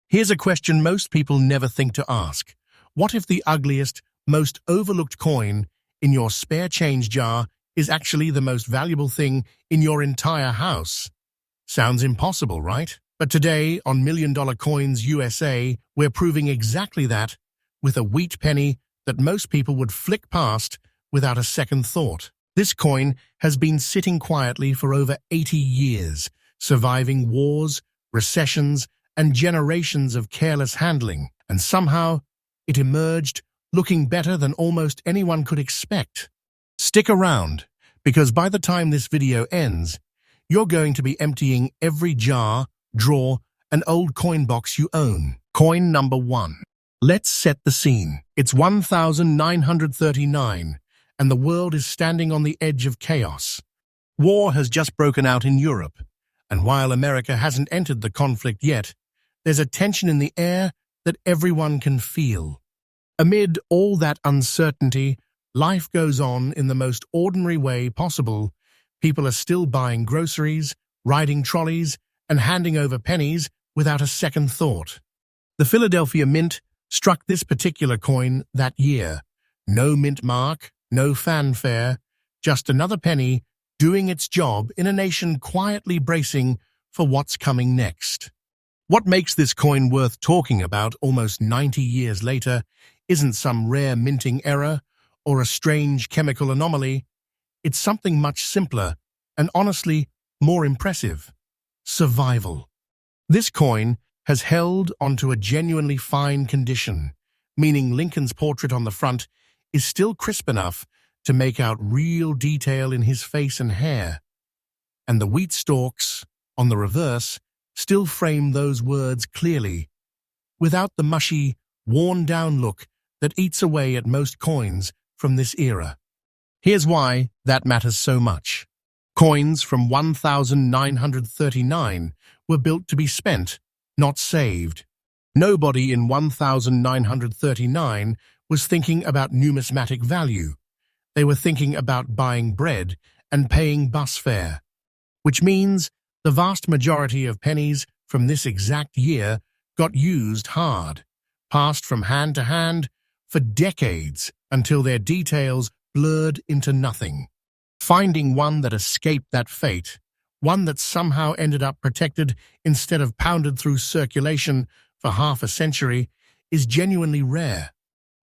Here's a question most people never think to ask. What if the ugliest, most overlooked coin in your spare change jar is actually the most valuable thing in your entire house? Sounds impossible, right? But today, on Million Dollar Coins USA, we're proving exactly that with a wheat penny that most people would flick past without a second thought. This coin has been sitting quietly for over 80 years, surviving wars, recessions, and generations of careless handling, and somehow it emerged looking better than almost anyone could expect. Stick around, because by the time this video ends, you're going to be emptying every jar, drawer, and old coin box you own. Coin number 1. Let's set the scene. It's 1939, and the world is standing on the edge of chaos. War has just broken out in Europe, and while America hasn't entered the conflict yet, there's a tension in the air that everyone can feel. Amid all that uncertainty, life goes on in the most ordinary way possible. People are still buying groceries, riding trolleys, and handing over pennies without a second thought. The Philadelphia Mint struck this particular coin that year. No mint mark, no fanfare, just another penny doing its job in a nation quietly bracing for what's coming next. What makes this coin worth talking about almost 90 years later isn't some rare minting error or a strange chemical anomaly. It's something much simpler and honestly more impressive: survival. This coin has held onto a genuinely fine condition, meaning Lincoln's portrait on the front is still crisp enough to make out real detail in his face and hair, and the wheat stalks on the reverse still frame those words clearly, without the mushy, worn-down look that eats away at most coins from this era. Here's why that matters so much. Coins from 1939 were built to be spent, not saved. Nobody in 1939 was thinking about numismatic value. They were thinking about buying bread and paying bus fare, which means the vast majority of pennies from this exact year got used hard, passed from hand to hand for decades until their details blurred into nothing. Finding one that escaped that fate, one that somehow ended up protected instead of pounded through circulation for half a century, is genuinely rare.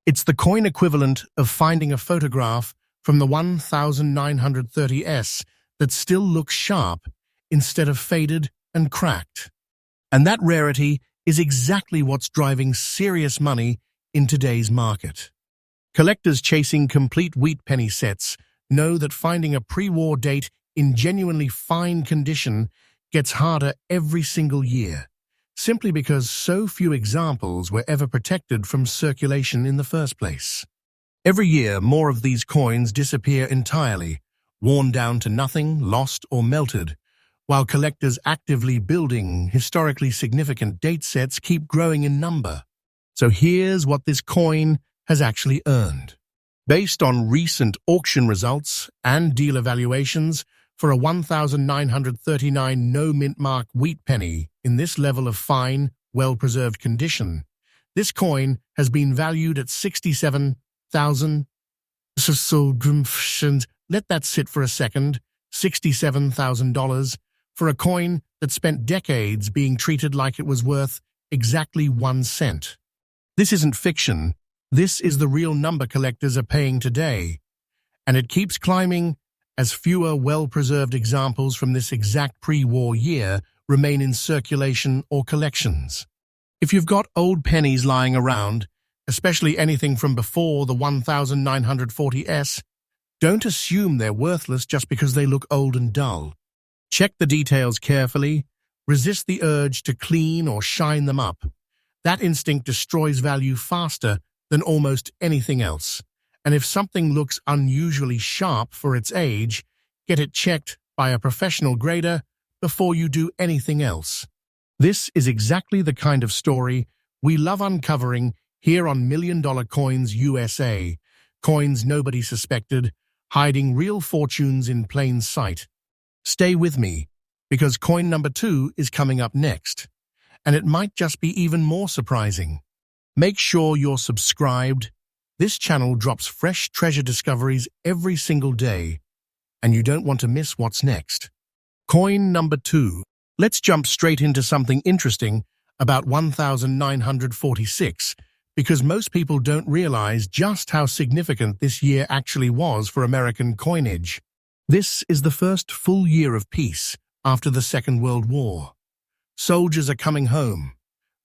It's the coin equivalent of finding a photograph from the 1930s that still looks sharp instead of faded and cracked. And that rarity is exactly what's driving serious money in today's market. Collectors chasing complete wheat penny sets know that finding a pre-war date in genuinely fine condition gets harder every single year, simply because so few examples were ever protected from circulation in the first place. Every year, more of these coins disappear entirely, worn down to nothing, lost or melted, while collectors actively building historically significant date sets keep growing in number. So here's what this coin has actually earned. Based on recent auction results and deal evaluations, for a 1939 no-mint mark wheat penny in this level of fine, well-preserved condition, this coin has been valued at $67,000. Let that sit for a second. $67,000 for a coin that spent decades being treated like it was worth exactly 1 cent. This isn't fiction. This is the real number collectors are paying today, and it keeps climbing as fewer well-preserved examples from this exact pre-war year remain in circulation or collections. If you've got old pennies lying around, especially anything from before the 1940s, don't assume they're worthless just because they look old and dull. Check the details carefully, resist the urge to clean or shine them up. That instinct destroys value faster than almost anything else. And if something looks unusually sharp for its age, get it checked by a professional grader before you do anything else. This is exactly the kind of story we love uncovering here on Million Dollar Coins USA. Coins nobody suspected, hiding real fortunes in plain sight. Stay with me, because coin number 2 is coming up next. And it might just be even more surprising. Make sure you're subscribed. This channel drops fresh treasure discoveries every single day, and you don't want to miss what's next. Coin number 2. Let's jump straight into something interesting about 1946, because most people don't realize just how significant this year actually was for American coinage. This is the first full year of peace after the Second World War. Soldiers are coming home.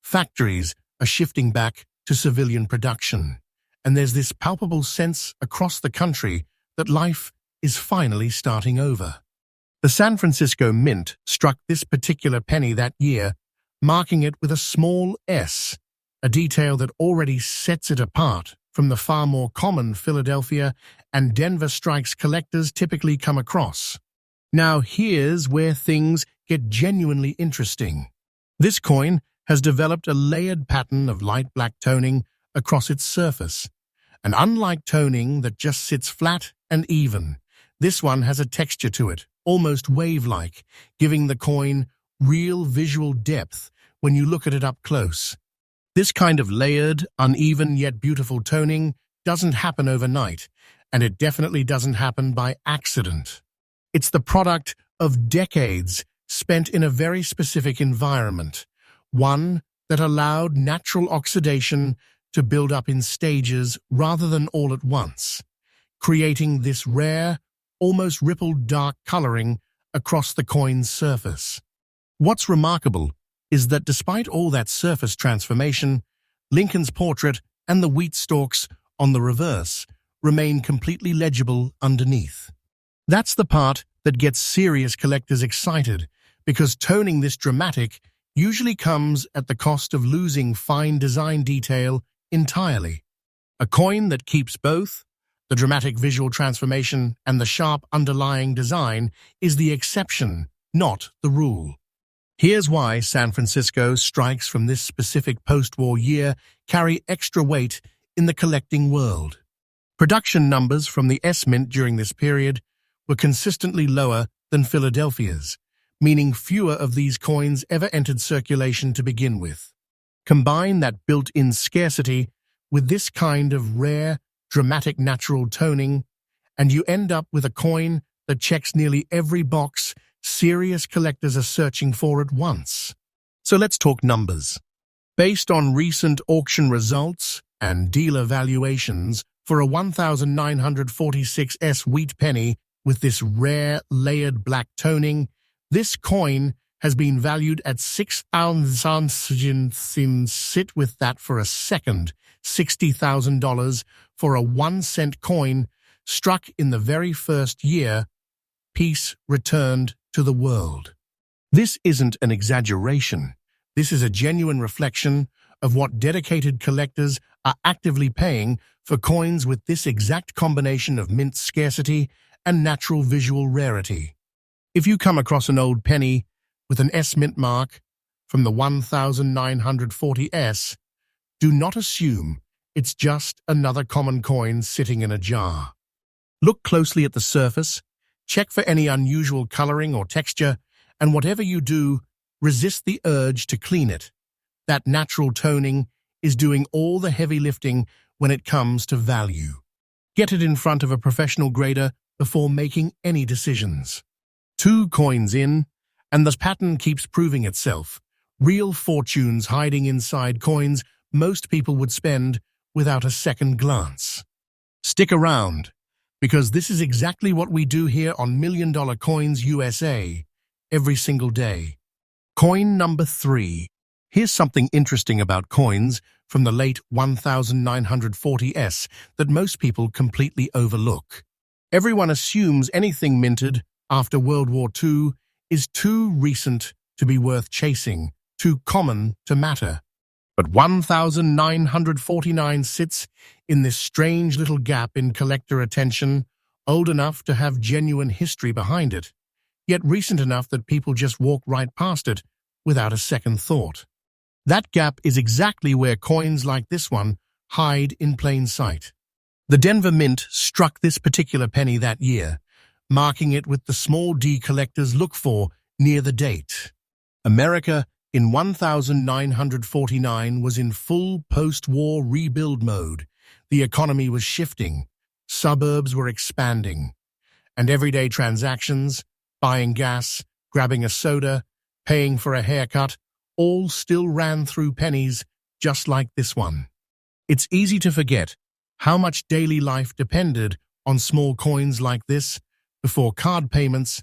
Factories are shifting back to civilian production. And there's this palpable sense across the country that life is finally starting over. The San Francisco Mint struck this particular penny that year, marking it with a small S, a detail that already sets it apart from the far more common Philadelphia and Denver strikes collectors typically come across. Now here's where things get genuinely interesting. This coin has developed a layered pattern of light black toning across its surface. And unlike toning that just sits flat and even, this one has a texture to it, almost wave-like, giving the coin real visual depth when you look at it up close. This kind of layered, uneven yet beautiful toning doesn't happen overnight, and it definitely doesn't happen by accident. It's the product of decades spent in a very specific environment, one that allowed natural oxidation to build up in stages rather than all at once, creating this rare, almost rippled dark coloring across the coin's surface. What's remarkable is that despite all that surface transformation, Lincoln's portrait and the wheat stalks on the reverse remain completely legible underneath. That's the part that gets serious collectors excited, because toning this dramatic usually comes at the cost of losing fine design detail entirely. A coin that keeps both, the dramatic visual transformation and the sharp underlying design, is the exception, not the rule. Here's why San Francisco strikes from this specific post-war year carry extra weight in the collecting world. Production numbers from the S-Mint during this period were consistently lower than Philadelphia's, meaning fewer of these coins ever entered circulation to begin with. Combine that built-in scarcity with this kind of rare, dramatic natural toning, and you end up with a coin that checks nearly every box serious collectors are searching for at once. So let's talk numbers. Based on recent auction results and dealer valuations for a 1946 wheat penny with this rare layered black toning, this coin has been valued at $6,000. Sit with that for a second. $60,000 for a 1-cent coin struck in the very first year peace returned to the world. This isn't an exaggeration. This is a genuine reflection of what dedicated collectors are actively paying for coins with this exact combination of mint scarcity and natural visual rarity. If you come across an old penny with an S-Mint mark from the 1940s, do not assume it's just another common coin sitting in a jar. Look closely at the surface, check for any unusual coloring or texture, and whatever you do, resist the urge to clean it. That natural toning is doing all the heavy lifting when it comes to value. Get it in front of a professional grader before making any decisions. 2 coins in, and the pattern keeps proving itself. Real fortunes hiding inside coins most people would spend without a second glance. Stick around, because this is exactly what we do here on $1 Million Coins USA every single day. Coin number 3. Here's something interesting about coins from the late 1940s that most people completely overlook. Everyone assumes anything minted after World War II is too recent to be worth chasing, too common to matter. But 1949 sits in this strange little gap in collector attention, old enough to have genuine history behind it, yet recent enough that people just walk right past it without a second thought. That gap is exactly where coins like this one hide in plain sight. The Denver Mint struck this particular penny that year, marking it with the small d collectors look for near the date. America in 1949 was in full post-war rebuild mode. The economy was shifting, suburbs were expanding, and everyday transactions, buying gas, grabbing a soda, paying for a haircut, all still ran through pennies just like this one. It's easy to forget how much daily life depended on small coins like this before card payments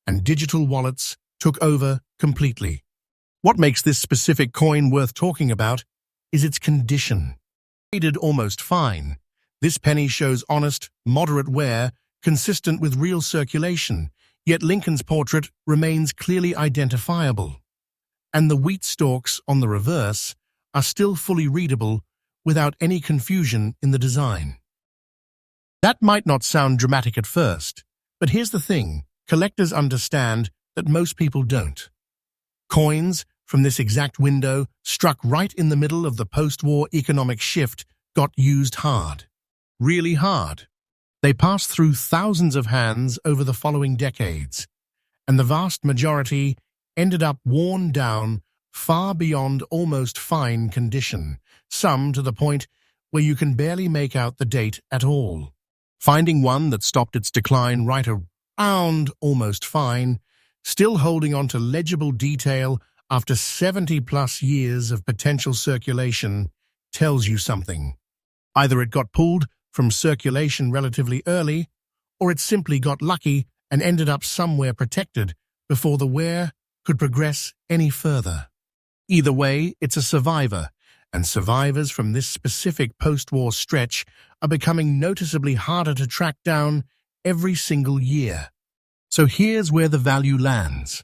and digital wallets took over completely. What makes this specific coin worth talking about is its condition. Rated almost fine, this penny shows honest, moderate wear, consistent with real circulation, yet Lincoln's portrait remains clearly identifiable. And the wheat stalks on the reverse are still fully readable without any confusion in the design. That might not sound dramatic at first, but here's the thing, collectors understand that most people don't. Coins from this exact window, struck right in the middle of the post-war economic shift, got used hard. Really hard. They passed through thousands of hands over the following decades, and the vast majority ended up worn down far beyond almost fine condition, some to the point where you can barely make out the date at all. Finding one that stopped its decline right around almost fine, still holding on to legible detail after 70-plus years of potential circulation, tells you something. Either it got pulled from circulation relatively early, or it simply got lucky and ended up somewhere protected before the wear could progress any further. Either way, it's a survivor, and survivors from this specific post-war stretch are becoming noticeably harder to track down every single year. So here's where the value lands.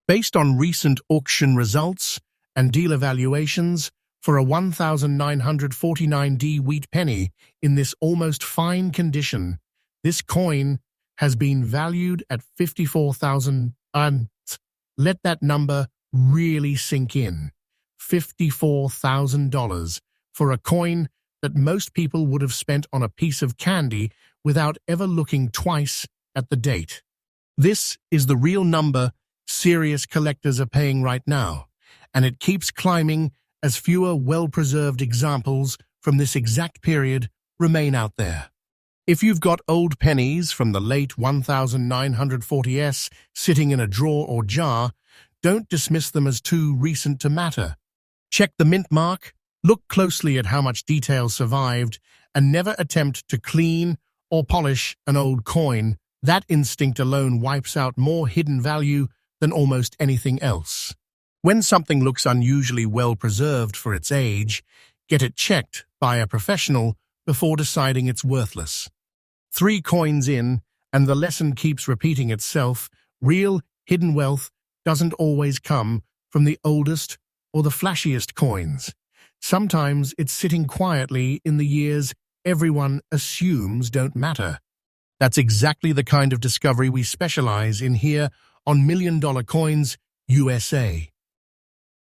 Based on recent auction results and dealer valuations, for a 1949D wheat penny in this almost fine condition, this coin has been valued at $54,000. Let that number really sink in. $54,000 for a coin that most people would have spent on a piece of candy without ever looking twice at the date. This is the real number serious collectors are paying right now, and it keeps climbing as fewer well-preserved examples from this exact period remain out there. If you've got old pennies from the late 1940s sitting in a drawer or jar, don't dismiss them as too recent to matter. Check the mint mark, look closely at how much detail survived, and never attempt to clean or polish an old coin. That instinct alone wipes out more hidden value than almost anything else. When something looks unusually well preserved for its age, get it checked by a professional before deciding it's worthless. 3 coins in, and the lesson keeps repeating itself. Real hidden wealth doesn't always come from the oldest or the flashiest coins. Sometimes it's sitting quietly in the years everyone assumes don't matter. That's exactly the kind of discovery we specialize in here on $1 Million Coins USA.